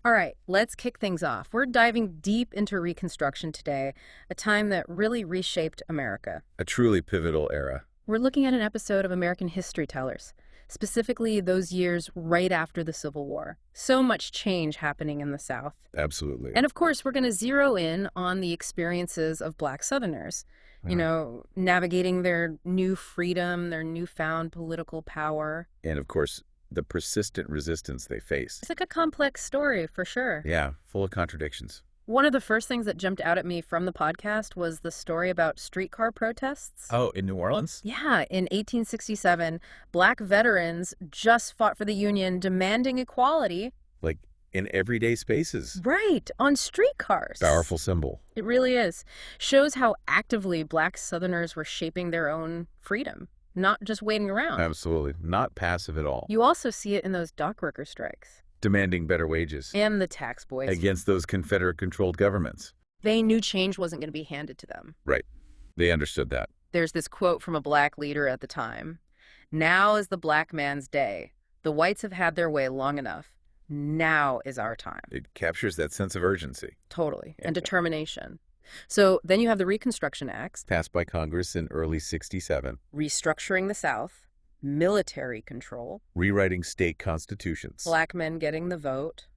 All right, let's kick things off. We're diving deep into Reconstruction today, a time that really reshaped America. A truly pivotal era. We're looking at an episode of American History Tellers, specifically those years right after the Civil War. So much change happening in the South. Absolutely. And of course, we're going to zero in on the experiences of Black Southerners, navigating their new freedom, their newfound political power. And of course, the persistent resistance they faced. It's like a complex story, for sure. Yeah, full of contradictions. One of the first things that jumped out at me from the podcast was the story about streetcar protests. Oh, in New Orleans? Yeah, in 1867, Black veterans just fought for the Union, demanding equality. Like in everyday spaces. Right, on streetcars. Powerful symbol. It really is. Shows how actively Black Southerners were shaping their own freedom, not just waiting around. Absolutely. Not passive at all. You also see it in those dock worker strikes. Demanding better wages. And the tax boys. Against those Confederate-controlled governments. They knew change wasn't going to be handed to them. Right. They understood that. There's this quote from a Black leader at the time. "Now is the Black man's day. The whites have had their way long enough. Now is our time." It captures that sense of urgency. Totally. And determination. So then you have the Reconstruction Acts. Passed by Congress in early '67. Restructuring the South. Military control. Rewriting state constitutions. Black men getting the vote.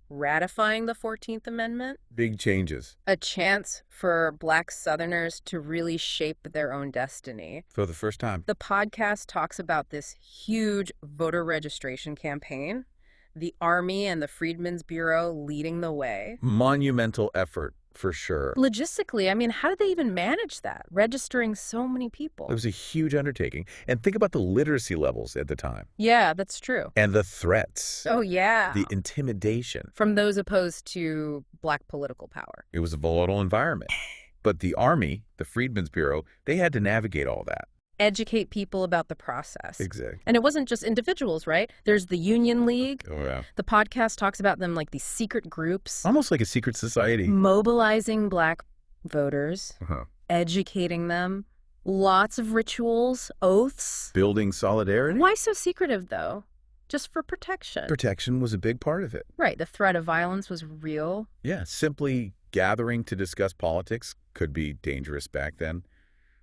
Ratifying the 14th Amendment. Big changes. A chance for Black Southerners to really shape their own destiny. For the first time. The podcast talks about this huge voter registration campaign, the Army and the Freedmen's Bureau leading the way. Monumental effort, for sure. Logistically, I mean, how did they even manage that, registering so many people? It was a huge undertaking. And think about the literacy levels at the time. Yeah, that's true. And the threats. Oh, yeah. The intimidation. From those opposed to Black political power. It was a volatile environment. But the Army, the Freedmen's Bureau, they had to navigate all that. Educate people about the process. Exactly. And it wasn't just individuals, right? There's the Union League. Oh, yeah. The podcast talks about them like these secret groups. Almost like a secret society. Mobilizing Black voters, educating them, lots of rituals, oaths. Building solidarity. Why so secretive, though? Just for protection. Protection was a big part of it. Right. The threat of violence was real. Yeah, simply gathering to discuss politics could be dangerous back then.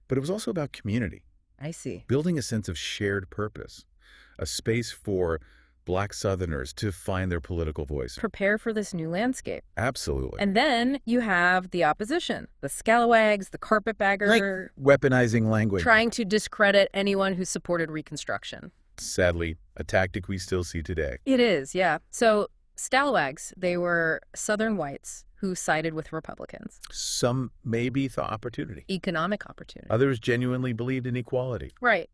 But it was also about community. I see. Building a sense of shared purpose, a space for Black Southerners to find their political voice. Prepare for this new landscape. Absolutely. And then you have the opposition, the scalawags, the carpetbaggers. Like weaponizing language. Trying to discredit anyone who supported Reconstruction. Sadly, a tactic we still see today. It is, yeah. So scalawags, they were Southern whites who sided with Republicans. Some maybe thought opportunity. Economic opportunity. Others genuinely believed in equality. Right.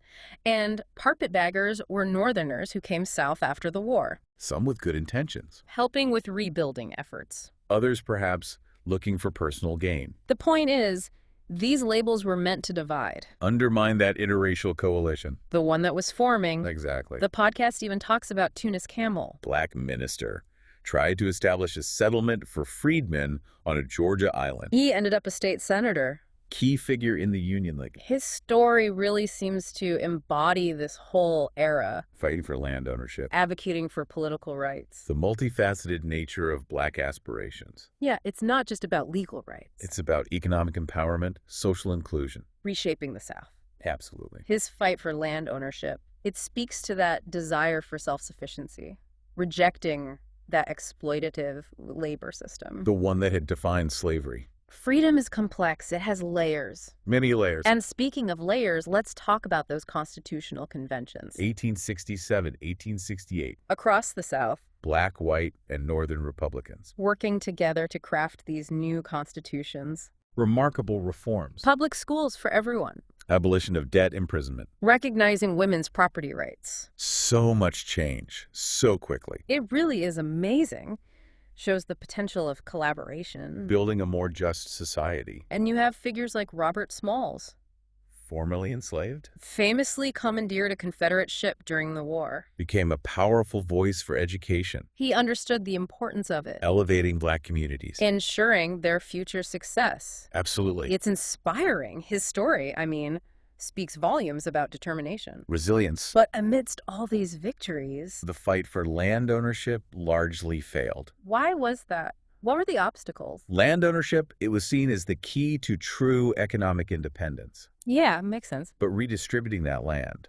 And carpetbaggers were Northerners who came south after the war. Some with good intentions. Helping with rebuilding efforts. Others perhaps looking for personal gain. The point is, these labels were meant to divide. Undermine that interracial coalition. The one that was forming. Exactly. The podcast even talks about Tunis Camel. Black minister. Tried to establish a settlement for freedmen on a Georgia island. He ended up a state senator. Key figure in the Union League. His story really seems to embody this whole era. Fighting for land ownership. Advocating for political rights. The multifaceted nature of Black aspirations. Yeah, it's not just about legal rights. It's about economic empowerment, social inclusion. Reshaping the South. Absolutely. His fight for land ownership. It speaks to that desire for self-sufficiency. Rejecting that exploitative labor system. The one that had defined slavery. Freedom is complex. It has layers. Many layers. And speaking of layers, let's talk about those constitutional conventions. 1867, 1868. Across the South. Black, white, and Northern Republicans. Working together to craft these new constitutions. Remarkable reforms. Public schools for everyone. Abolition of debt imprisonment. Recognizing women's property rights. So much change, so quickly. It really is amazing. Shows the potential of collaboration. Building a more just society. And you have figures like Robert Smalls. Formerly enslaved. Famously commandeered a Confederate ship during the war. Became a powerful voice for education. He understood the importance of it. Elevating Black communities. Ensuring their future success. Absolutely. It's inspiring, his story. I mean, speaks volumes about determination. Resilience. But amidst all these victories, The fight for land ownership largely failed. why was that? What were the obstacles? Land ownership, it was seen as the key to true economic independence. Yeah, makes sense. But redistributing that land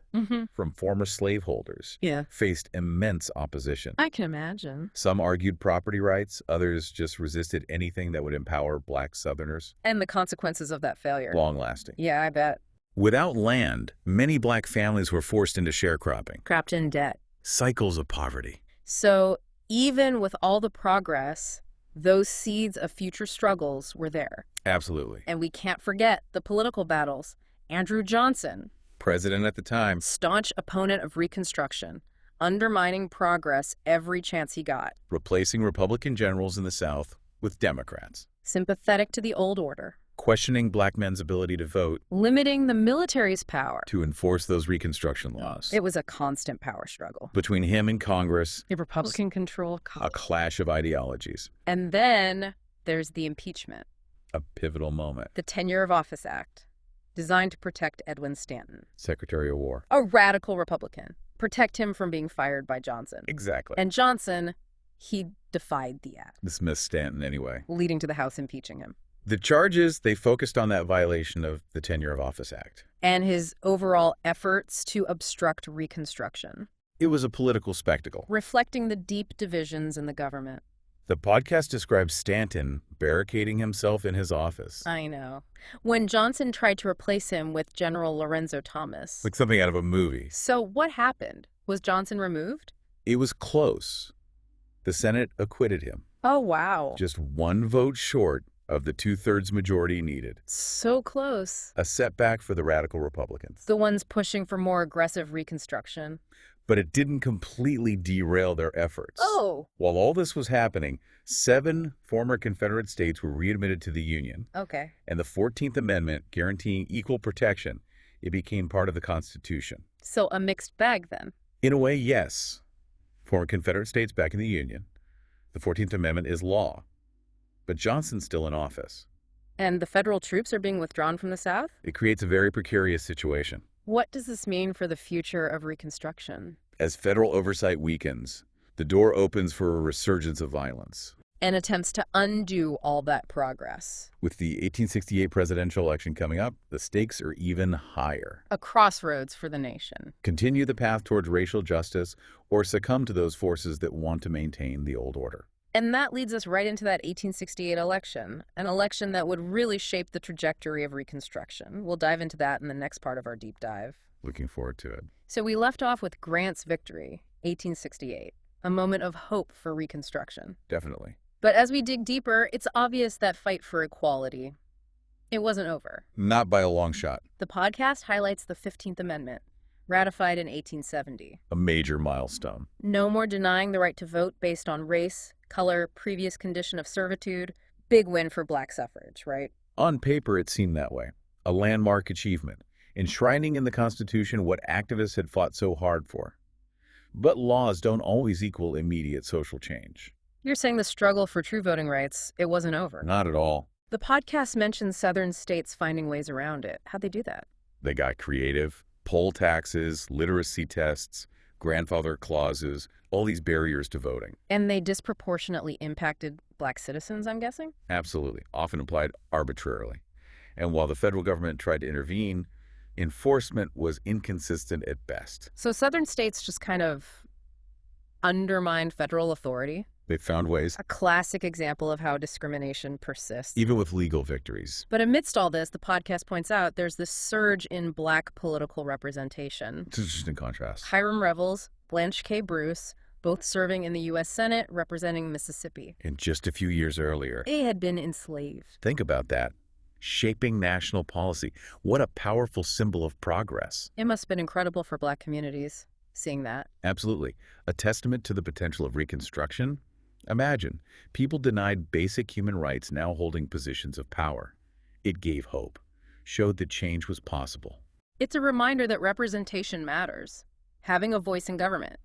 from former slaveholders Yeah. faced immense opposition. I can imagine. Some argued property rights, others just resisted anything that would empower black Southerners. And the consequences of that failure. Long-lasting. Yeah, I bet. Without land, many black families were forced into sharecropping. Trapped in debt. Cycles of poverty. So even with all the progress, those seeds of future struggles were there. Absolutely. And we can't forget the political battles. Andrew Johnson, President at the time. staunch opponent of Reconstruction, undermining progress every chance he got. Replacing Republican generals in the South with Democrats. Sympathetic to the old order. Questioning black men's ability to vote. Limiting the military's power. To enforce those Reconstruction laws. It was a constant power struggle. Between him and Congress, A Republican-controlled a clash of ideologies. And then there's the impeachment, A pivotal moment. the Tenure of Office Act, designed to protect Edwin Stanton, Secretary of War. a radical Republican, protect him from being fired by Johnson. Exactly. And Johnson, he defied the act, Dismissed Stanton anyway. leading to the House impeaching him. The charges, they focused on that violation of the Tenure of Office Act. And his overall efforts to obstruct Reconstruction, It was a political spectacle. reflecting the deep divisions in the government. The podcast describes Stanton barricading himself in his office. I know. When Johnson tried to replace him with General Lorenzo Thomas. Like something out of a movie. So what happened? Was Johnson removed? It was close. The Senate acquitted him. Oh, wow. Just one vote short of the two-thirds majority needed. So close. A setback for the radical Republicans. The ones pushing for more aggressive Reconstruction. But it didn't completely derail their efforts. Oh. While all this was happening, 7 former Confederate states were readmitted to the Union, Okay. and the 14th Amendment guaranteeing equal protection, it became part of the Constitution. So a mixed bag then. In a way, yes. Former Confederate states back in the Union, the 14th Amendment is law. But Johnson's still in office. And the federal troops are being withdrawn from the South? It creates a very precarious situation. What does this mean for the future of Reconstruction? As federal oversight weakens, the door opens for a resurgence of violence. And attempts to undo all that progress. With the 1868 presidential election coming up, the stakes are even higher. A crossroads for the nation. Continue the path towards racial justice or succumb to those forces that want to maintain the old order. And that leads us right into that 1868 election, an election that would really shape the trajectory of Reconstruction. We'll dive into that in the next part of our deep dive. Looking forward to it. So we left off with Grant's victory, 1868, a moment of hope for Reconstruction. Definitely. But as we dig deeper, it's obvious that fight for equality, it wasn't over. Not by a long shot. The podcast highlights the 15th Amendment, ratified in 1870. A major milestone. No more denying the right to vote based on race, color, previous condition of servitude. Big win for black suffrage, right? On paper, it seemed that way. A landmark achievement, enshrining in the Constitution what activists had fought so hard for. But laws don't always equal immediate social change. You're saying the struggle for true voting rights, it wasn't over. Not at all. The podcast mentions southern states finding ways around it. How'd they do that? They got creative. Poll taxes, literacy tests, grandfather clauses, all these barriers to voting. And they disproportionately impacted black citizens, I'm guessing? Absolutely. Often applied arbitrarily. And while the federal government tried to intervene, enforcement was inconsistent at best. So southern states just kind of undermined federal authority. They found ways, A classic example of how discrimination persists. even with legal victories. But amidst all this, the podcast points out there's this surge in black political representation. It's just in contrast. Hiram Revels, Blanche K. Bruce, both serving in the U.S. Senate representing Mississippi. And just a few years earlier. They had been enslaved. Think about that. Shaping national policy. What a powerful symbol of progress. It must have been incredible for black communities, seeing that. Absolutely. A testament to the potential of Reconstruction. Imagine, people denied basic human rights now holding positions of power. It gave hope, showed that change was possible. It's a reminder that representation matters. Having a voice in government,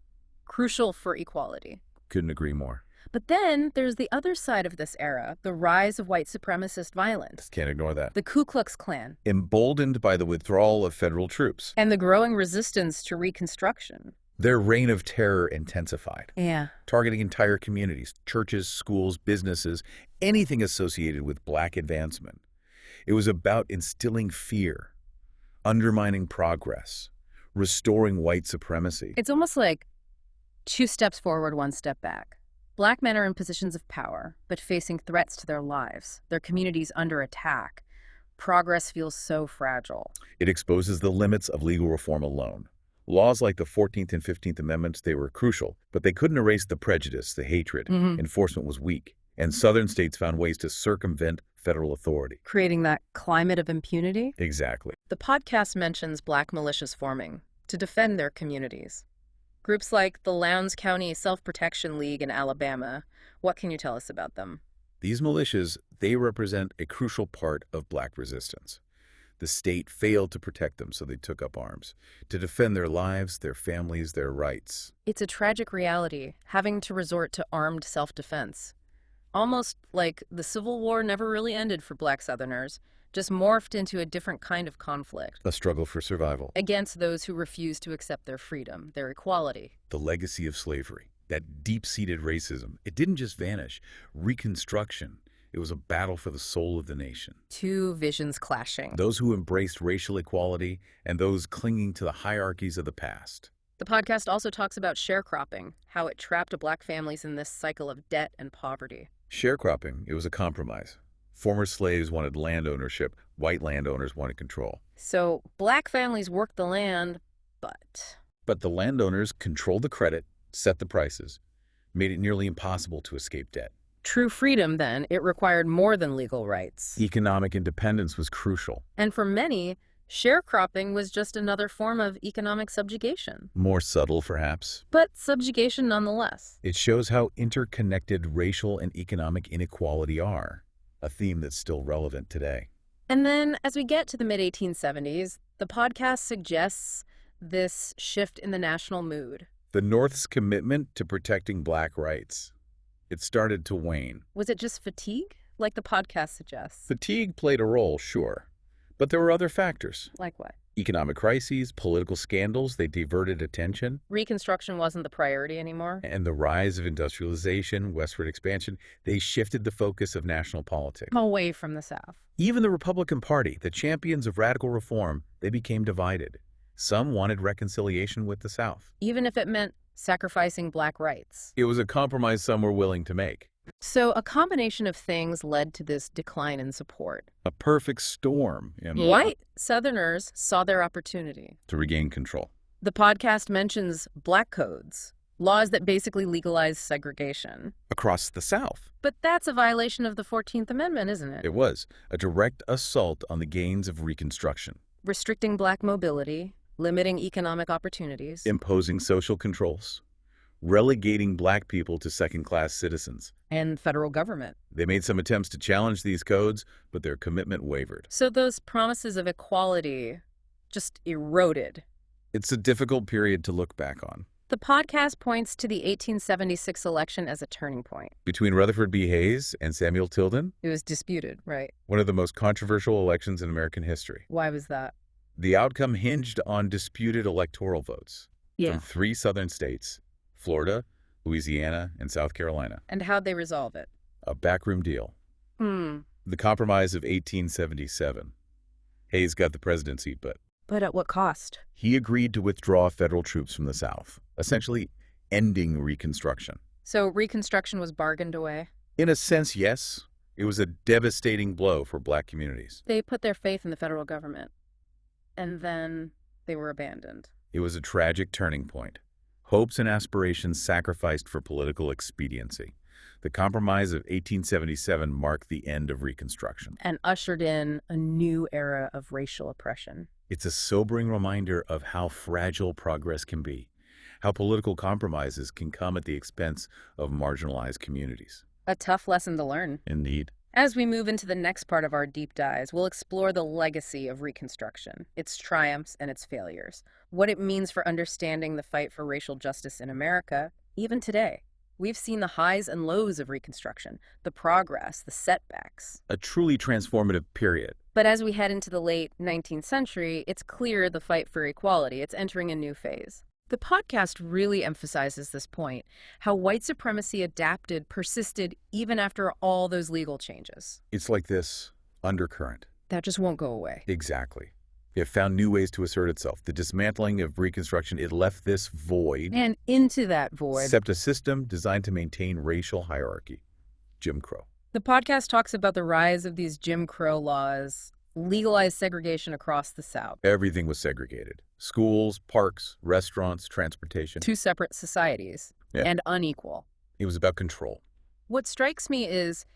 crucial for equality. Couldn't agree more. But then there's the other side of this era, the rise of white supremacist violence, Can't ignore that. the Ku Klux Klan, Emboldened by the withdrawal of federal troops, and the growing resistance to Reconstruction. their reign of terror intensified, Yeah. targeting entire communities, churches, schools, businesses, anything associated with black advancement. It was about instilling fear, undermining progress, restoring white supremacy. It's almost like 2 steps forward, 1 step back. Black men are in positions of power, but facing threats to their lives, their communities under attack. Progress feels so fragile. It exposes the limits of legal reform alone. Laws like the 14th and 15th Amendments, they were crucial, but they couldn't erase the prejudice, the hatred. Enforcement was weak, and southern states found ways to circumvent federal authority. Creating that climate of impunity? Exactly. The podcast mentions black militias forming to defend their communities. Groups like the Lowndes County Self-Protection League in Alabama. What can you tell us about them? These militias, they represent a crucial part of black resistance. The state failed to protect them, so they took up arms to defend their lives, their families, their rights. It's a tragic reality, having to resort to armed self-defense. Almost like the Civil War never really ended for black Southerners, just morphed into a different kind of conflict. A struggle for survival. Against those who refused to accept their freedom, their equality. The legacy of slavery, that deep-seated racism, it didn't just vanish. Reconstruction, it was a battle for the soul of the nation. 2 visions clashing. Those who embraced racial equality and those clinging to the hierarchies of the past. The podcast also talks about sharecropping, how it trapped black families in this cycle of debt and poverty. Sharecropping, it was a compromise. Former slaves wanted land ownership, white landowners wanted control. So black families worked the land, but But the landowners controlled the credit, set the prices, made it nearly impossible to escape debt. true freedom, then, it required more than legal rights. Economic independence was crucial. And for many, sharecropping was just another form of economic subjugation. More subtle, perhaps. But subjugation nonetheless. It shows how interconnected racial and economic inequality are, a theme that's still relevant today. And then, as we get to the mid-1870s, the podcast suggests this shift in the national mood. The North's commitment to protecting black rights, it started to wane. Was it just fatigue, like the podcast suggests? Fatigue played a role, sure, but there were other factors. Like what? Economic crises, political scandals, they diverted attention, Reconstruction wasn't the priority anymore? and the rise of industrialization, westward expansion, they shifted the focus of national politics. Away from the South. Even the Republican Party, the champions of radical reform, they became divided. Some wanted reconciliation with the South. Even if it meant sacrificing black rights. It was a compromise some were willing to make. So a combination of things led to this decline in support. A perfect storm White Southerners saw their opportunity. to regain control. The podcast mentions black codes, laws that basically legalize segregation. Across the South, But that's a violation of the 14th Amendment, isn't it? it was a direct assault on the gains of Reconstruction, Restricting black mobility, limiting economic opportunities. imposing social controls, relegating black people to second-class citizens. And federal government. They made some attempts to challenge these codes, but their commitment wavered. So those promises of equality just eroded. It's a difficult period to look back on. The podcast points to the 1876 election as a turning point. Between Rutherford B. Hayes and Samuel Tilden, It was disputed, right? one of the most controversial elections in American history. Why was that? The outcome hinged on disputed electoral votes from 3 southern states, Florida, Louisiana, and South Carolina. And how'd they resolve it? A backroom deal. The Compromise of 1877. Hayes got the presidency, but But at what cost? he agreed to withdraw federal troops from the South, essentially ending Reconstruction. So Reconstruction was bargained away? In a sense, yes. It was a devastating blow for black communities. They put their faith in the federal government. And then they were abandoned. It was a tragic turning point. Hopes and aspirations sacrificed for political expediency. The Compromise of 1877 marked the end of Reconstruction. And ushered in a new era of racial oppression. It's a sobering reminder of how fragile progress can be, how political compromises can come at the expense of marginalized communities. A tough lesson to learn. Indeed. As we move into the next part of our deep dives, we'll explore the legacy of Reconstruction, its triumphs and its failures, what it means for understanding the fight for racial justice in America, even today. We've seen the highs and lows of Reconstruction, the progress, the setbacks. A truly transformative period. But as we head into the late 19th century, it's clear the fight for equality. It's entering a new phase. The podcast really emphasizes this point, how white supremacy adapted, persisted, even after all those legal changes. It's like this undercurrent. That just won't go away. Exactly. It found new ways to assert itself. The dismantling of Reconstruction, it left this void. And into that void, Except a system designed to maintain racial hierarchy. Jim Crow. the podcast talks about the rise of these Jim Crow laws, legalized segregation across the South. Everything was segregated. Schools, parks, restaurants, transportation. Two separate societies, Yeah. and unequal. It was about control. What strikes me is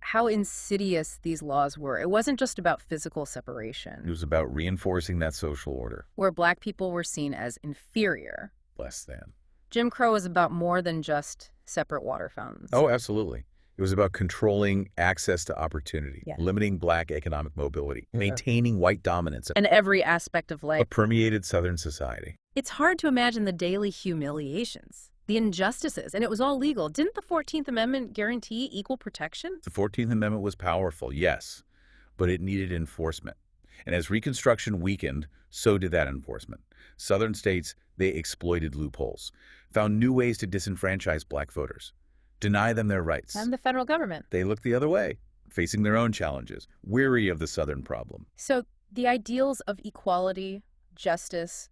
how insidious these laws were. It wasn't just about physical It separation, was about reinforcing that social order. where black people were seen as inferior. Less than. Jim Crow is about more than just separate water fountains. Oh, absolutely. It was about controlling access to opportunity, Yeah. limiting black economic mobility, maintaining white dominance, And every aspect of a life. permeated Southern society. It's hard to imagine the daily humiliations, the injustices, and it was all legal. Didn't the 14th Amendment guarantee equal protection? The 14th Amendment was powerful, yes, but it needed enforcement. And as Reconstruction weakened, so did that enforcement. Southern states, they exploited loopholes, found new ways to disenfranchise black voters, deny them their rights. And the federal government. They looked the other way, facing their own challenges, weary of the Southern problem. So the ideals of equality, justice,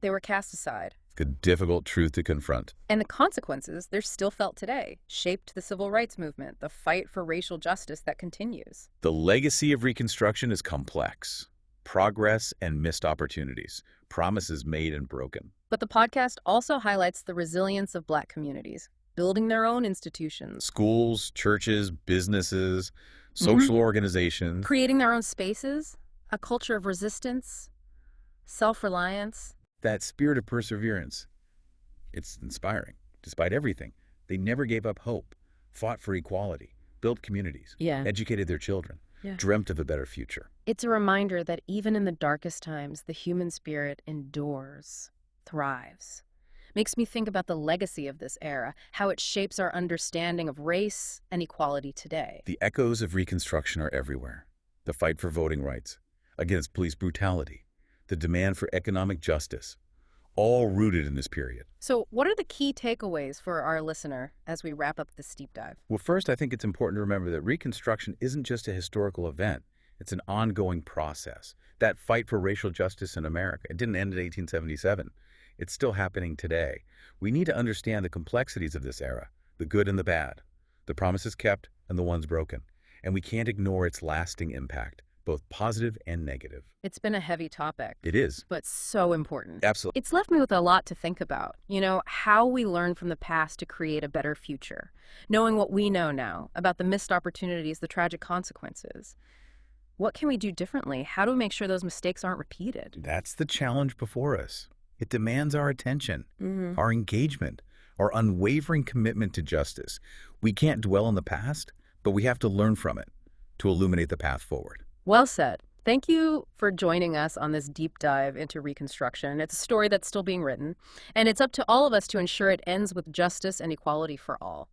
they were cast aside. A difficult truth to confront. And the consequences, they're still felt today, shaped the civil rights movement, the fight for racial justice that continues. The legacy of Reconstruction is complex. Progress and missed opportunities, promises made and broken. But the podcast also highlights the resilience of black communities, building their own institutions, Schools, churches, businesses, social organizations. creating their own spaces, a culture of resistance, self-reliance. That spirit of perseverance, it's inspiring. Despite everything, they never gave up hope, fought for equality, built communities, Yeah. educated their children, Yeah. dreamt of a better future. It's a reminder that even in the darkest times, the human spirit endures, thrives. Makes me think about the legacy of this era, how it shapes our understanding of race and equality today. The echoes of Reconstruction are everywhere. The fight for voting rights, against police brutality, the demand for economic justice, all rooted in this period. So what are the key takeaways for our listener as we wrap up this deep dive? Well, first, I think it's important to remember that Reconstruction isn't just a historical event. It's an ongoing process. That fight for racial justice in America, it didn't end in 1877. It's still happening today. We need to understand the complexities of this era, the good and the bad, the promises kept and the ones broken. And we can't ignore its lasting impact, both positive and negative. It's been a heavy topic, It is. but so important. Absolutely. It's left me with a lot to think about. How we learn from the past to create a better future. Knowing what we know now about the missed opportunities, the tragic consequences. What can we do differently? How do we make sure those mistakes aren't repeated? That's the challenge before us. It demands our attention, Mm-hmm. our engagement, our unwavering commitment to justice. We can't dwell on the past, but we have to learn from it to illuminate the path forward. Well said. Thank you for joining us on this deep dive into Reconstruction. It's a story that's still being written, and it's up to all of us to ensure it ends with justice and equality for all.